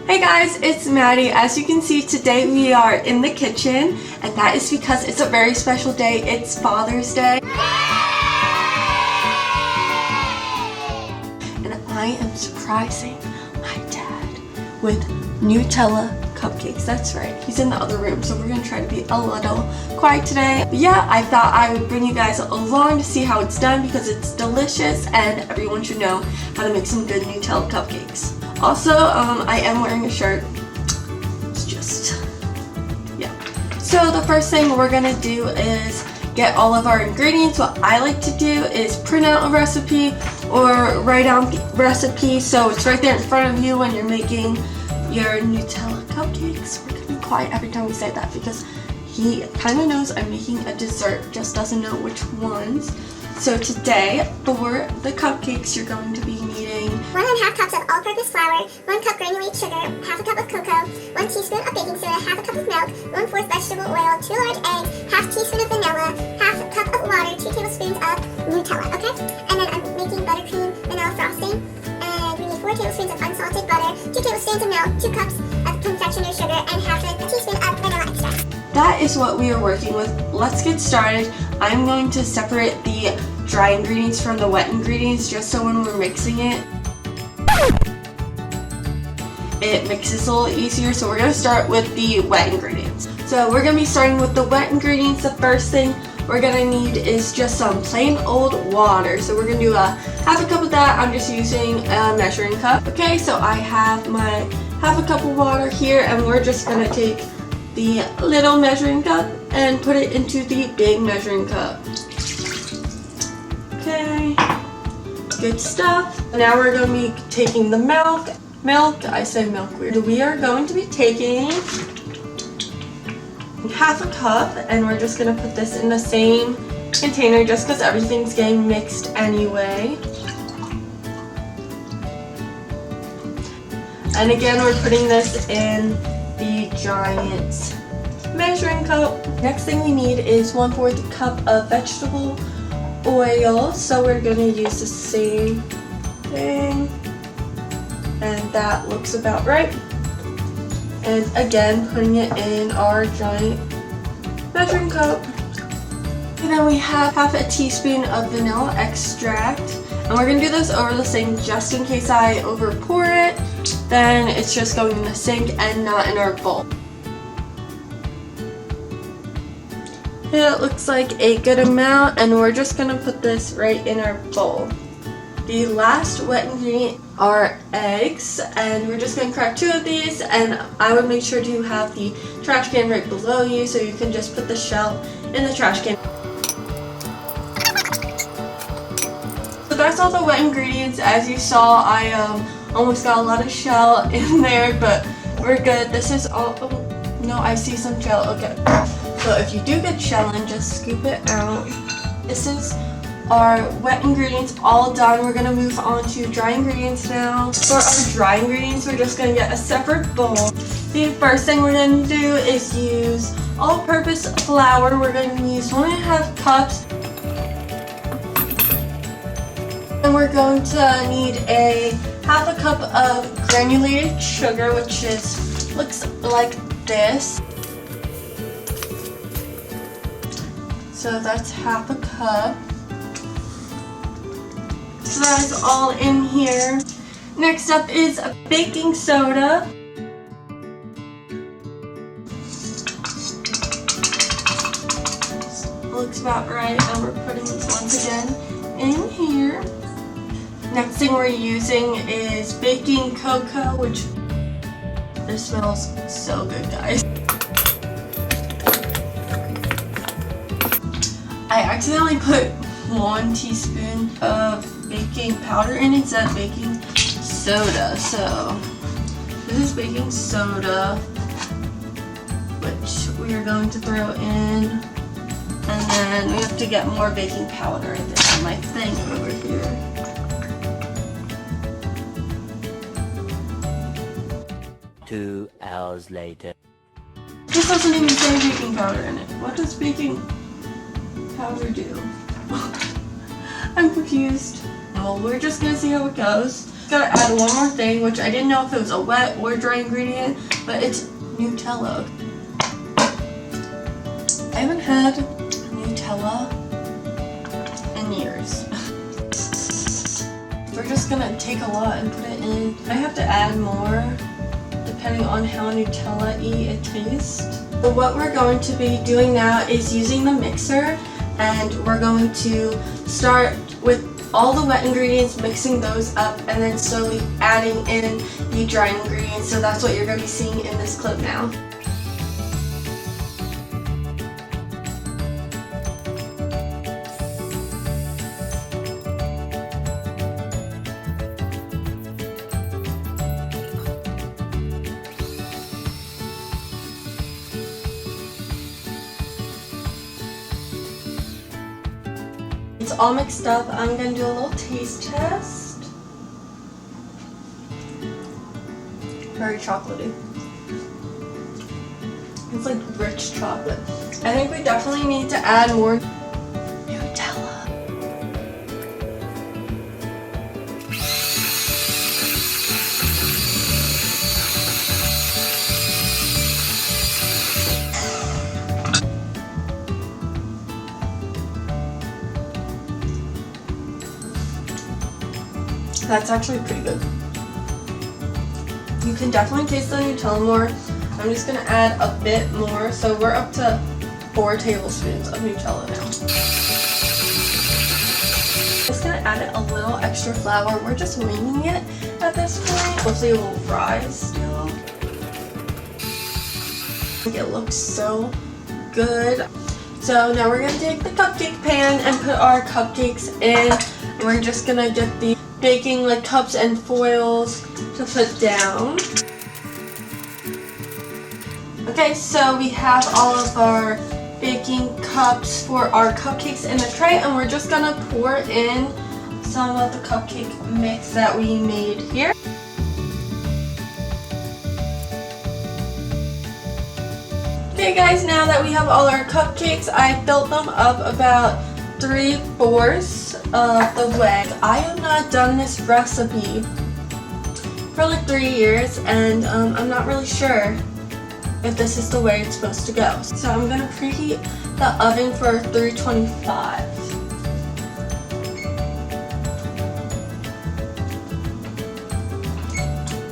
Hey guys, it's Maddie. As you can see, today we are in the kitchen, and that is because it's a very special day. It's Father's Day. And I am surprising my dad with Nutella Cupcakes. That's right, he's in the other room, so we're gonna try to be a little quiet today. But yeah, I thought I would bring you guys along to see how it's done because it's delicious and everyone should know how to make some good Nutella cupcakes. Also, I am wearing a shirt. It's just, yeah. So the first thing we're gonna do is get all of our ingredients. What I like to do is print out a recipe or write down the recipe so it's right there in front of you when you're making your Nutella cupcakes. We're gonna be quiet every time we say that because he kind of knows I'm making a dessert, just doesn't know which ones. So today, for the cupcakes, you're going to be needing 1½ cups of all-purpose flour, 1 cup granulated sugar, ½ a cup of cocoa, 1 teaspoon of baking soda, ½ a cup of milk, 1/4 vegetable oil, 2 large eggs, ½ teaspoon of vanilla, ½ cup of water, 2 tablespoons of Nutella, okay? And then I'm making buttercream vanilla frosting, and we need 4 tablespoons of unsalted butter, 2 tablespoons of milk, 2 cups of confectioner's sugar, and ½ a teaspoon of vanilla extract. That is what we are working with. Let's get started. I'm going to separate the dry ingredients from the wet ingredients just so when we're mixing it, it mixes a little easier. So we're going to start with the wet ingredients. So we're going to be starting with the wet ingredients. The first thing we're going to need is just some plain old water. So we're going to do ½ a cup of that. I'm just using a measuring cup. Okay, so I have my ½ a cup of water here, and we're just going to take the little measuring cup and put it into the big measuring cup. Okay, good stuff. Now we're going to be taking the milk. I say milk weird. We are going to be taking ½ a cup, and we're just going to put this in the same container just because everything's getting mixed anyway. And again, we're putting this in the giant measuring cup. Next thing we need is 1/4 cup of vegetable oil, so we're going to use the same thing, and that looks about right. And again, putting it in our giant measuring cup. And then we have ½ a teaspoon of vanilla extract, and we're going to do this over the sink just in case I over pour it. Then it's just going in the sink and not in our bowl. It looks like a good amount, and we're just going to put this right in our bowl. The last wet ingredient are eggs, and we're just going to crack 2 of these, and I would make sure to have the trash can right below you so you can just put the shell in the trash can. So that's all the wet ingredients. As you saw, I almost got a lot of shell in there, but we're good. This is all, oh, no, I see some shell, okay. So if you do get shell in, just scoop it out. This is our wet ingredients all done. We're gonna move on to dry ingredients now. For our dry ingredients, we're just gonna get a separate bowl. The first thing we're gonna do is use all-purpose flour. We're gonna use 1½ cups. And we're going to need a ½ a cup of granulated sugar, which looks like this. So that's ½ a cup. So that's all in here. Next up is baking soda. Looks about right, and we're putting it once again in here. Next thing we're using is baking cocoa, which this smells so good, guys. I accidentally put 1 teaspoon of baking powder in instead of baking soda. So this is baking soda, which we are going to throw in, and then we have to get more baking powder. This is my thing over here. Two hours later. This doesn't even say baking powder in it. What does baking powder do? I'm confused. Well, we're just gonna see how it goes. Gotta add one more thing, which I didn't know if it was a wet or dry ingredient, but it's Nutella. I haven't had Nutella in years. We're just gonna take a lot and put it in. I have to add more depending on how Nutella-y it tastes. But what we're going to be doing now is using the mixer, and we're going to start with all the wet ingredients, mixing those up, and then slowly adding in the dry ingredients. So that's what you're going to be seeing in this clip now. It's all mixed up. I'm going to do a little taste test. Very chocolatey. It's like rich chocolate. I think we definitely need to add more Nutella. That's actually pretty good. You can definitely taste the Nutella more. I'm just going to add a bit more. So we're up to 4 tablespoons of Nutella now. Just going to add a little extra flour. We're just winging it at this point. Hopefully it will rise still. It looks so good. So now we're going to take the cupcake pan and put our cupcakes in. And we're just going to get the baking like cups and foils to put down. Okay, so we have all of our baking cups for our cupcakes in the tray, and we're just gonna pour in some of the cupcake mix that we made here. Okay guys, now that we have all our cupcakes, I filled them up about 3/4 of the way. I have not done this recipe for like 3 years, and I'm not really sure if this is the way it's supposed to go. So I'm gonna preheat the oven for 325.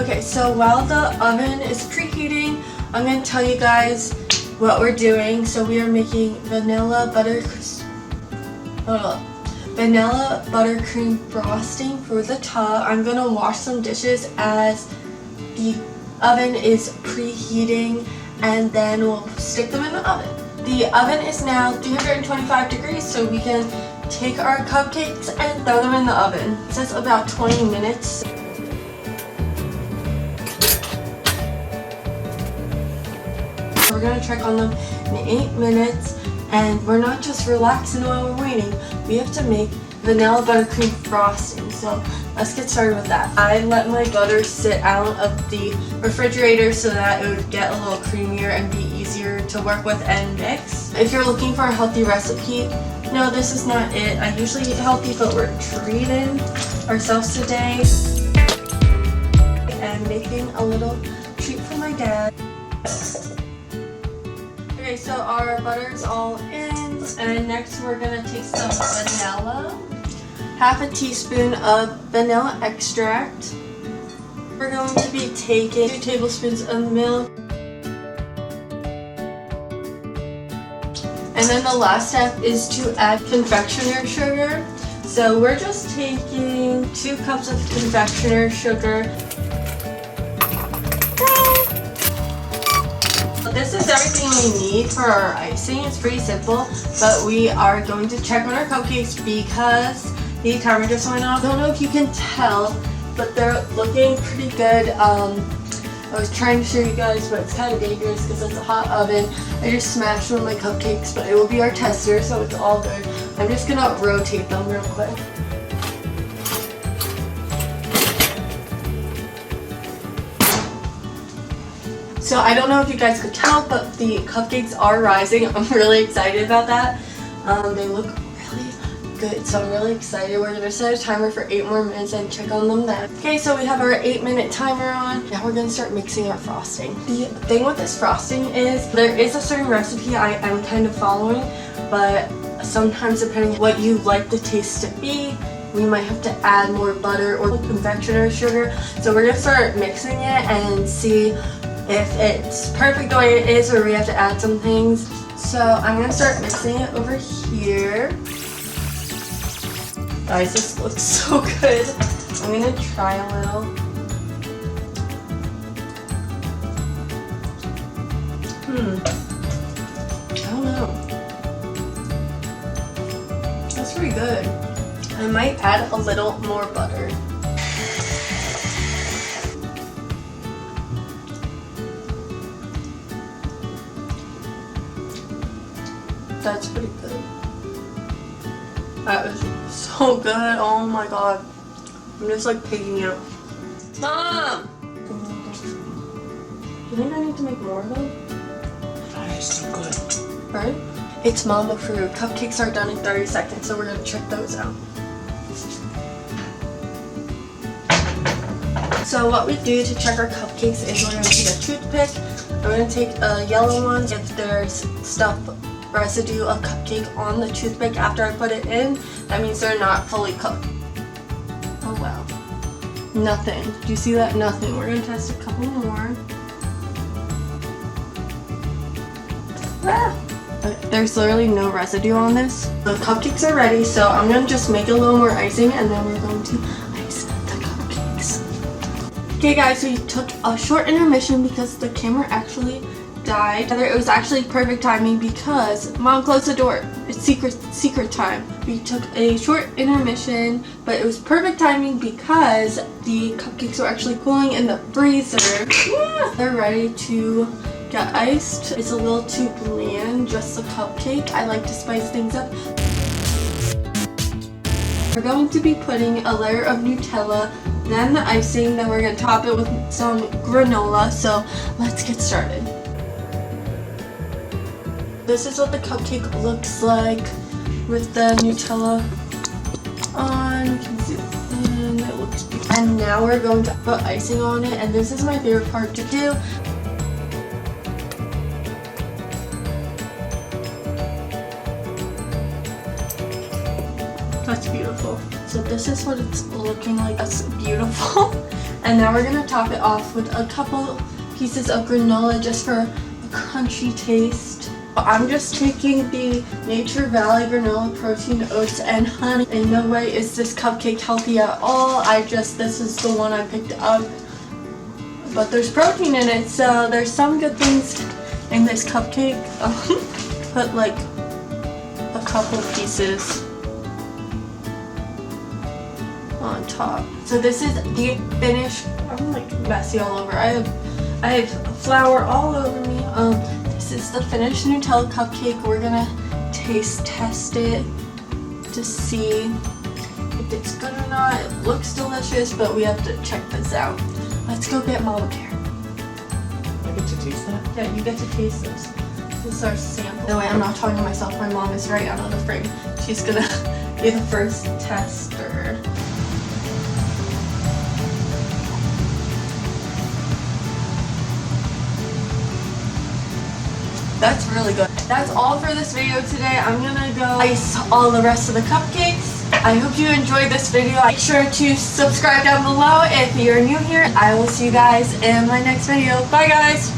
Okay, so while the oven is preheating, I'm gonna tell you guys what we're doing. So we are making vanilla buttercream frosting for the tub. I'm gonna wash some dishes as the oven is preheating, and then we'll stick them in the oven. The oven is now 325 degrees, so we can take our cupcakes and throw them in the oven. It says about 20 minutes. We're gonna check on them in 8 minutes. And we're not just relaxing while we're waiting. We have to make vanilla buttercream frosting. So let's get started with that. I let my butter sit out of the refrigerator so that it would get a little creamier and be easier to work with and mix. If you're looking for a healthy recipe, no, this is not it. I usually eat healthy, but we're treating ourselves today and making a little treat for my dad. Okay, so our butter's all in, and next we're gonna take some vanilla, half a teaspoon of vanilla extract. We're going to be taking 2 tablespoons of milk. And then the last step is to add confectioner sugar. So we're just taking 2 cups of confectioner sugar. This is everything we need for our icing. It's pretty simple, but we are going to check on our cupcakes because the timer just went off. I don't know if you can tell, but they're looking pretty good. I was trying to show you guys, but it's kind of dangerous because it's a hot oven. I just smashed one of my cupcakes, but it will be our tester, so it's all good. I'm just gonna rotate them real quick. So I don't know if you guys could tell, but the cupcakes are rising. I'm really excited about that. They look really good, so I'm really excited. We're gonna set a timer for 8 more minutes and check on them then. Okay, so we have our 8-minute timer on. Now we're gonna start mixing our frosting. The thing with this frosting is there is a certain recipe I am kind of following, but sometimes depending on what you like the taste to be, we might have to add more butter or confectioner sugar. So we're gonna start mixing it and see if it's perfect the way it is or we have to add some things. So I'm gonna start mixing it over here. Guys, this looks so good. I'm gonna try a little. I don't know. That's pretty good. I might add a little more butter. That's pretty good. That is so good. Oh my god. I'm just like pigging out. Mom! Do you think I need to make more of them? That is so good. Right? It's mom approved. Cupcakes are done in 30 seconds, so we're gonna check those out. So what we do to check our cupcakes is we're gonna take a toothpick. I'm gonna take a yellow one. If there's stuff residue of cupcake on the toothpick after I put it in, that means they're not fully cooked. Oh wow. Nothing. Do you see that? Nothing. We're gonna test a couple more. Ah! Okay, there's literally no residue on this. The cupcakes are ready, so I'm gonna just make a little more icing and then we're going to ice the cupcakes. Okay guys, so we took a short intermission because the camera actually died. It was actually perfect timing because mom closed the door. It's secret time. We took a short intermission, but it was perfect timing because the cupcakes were actually cooling in the freezer. Yeah. They're ready to get iced. It's a little too bland, just a cupcake. I like to spice things up. We're going to be putting a layer of Nutella, then the icing, then we're going to top it with some granola. So let's get started. This is what the cupcake looks like with the Nutella on. You can see and it looks beautiful. And now we're going to put icing on it, and this is my favorite part to do. That's beautiful. So this is what it's looking like. That's beautiful. And now we're gonna top it off with a couple pieces of granola just for a crunchy taste. I'm just taking the Nature Valley granola protein, oats, and honey. In no way is this cupcake healthy at all. This is the one I picked up. But there's protein in it, so there's some good things in this cupcake. Put like a couple pieces on top. So this is the finished. I'm like messy all over. I have flour all over me. This is the finished Nutella cupcake. We're gonna taste test it to see if it's good or not. It looks delicious, but we have to check this out. Let's go get mama care. I get to taste that? Yeah, you get to taste this. This is our sample. By the way, I'm not talking to myself. My mom is right out of the frame. She's gonna be the first tester. That's really good. That's all for this video today. I'm gonna go ice all the rest of the cupcakes. I hope you enjoyed this video. Make sure to subscribe down below if you're new here. I will see you guys in my next video. Bye guys!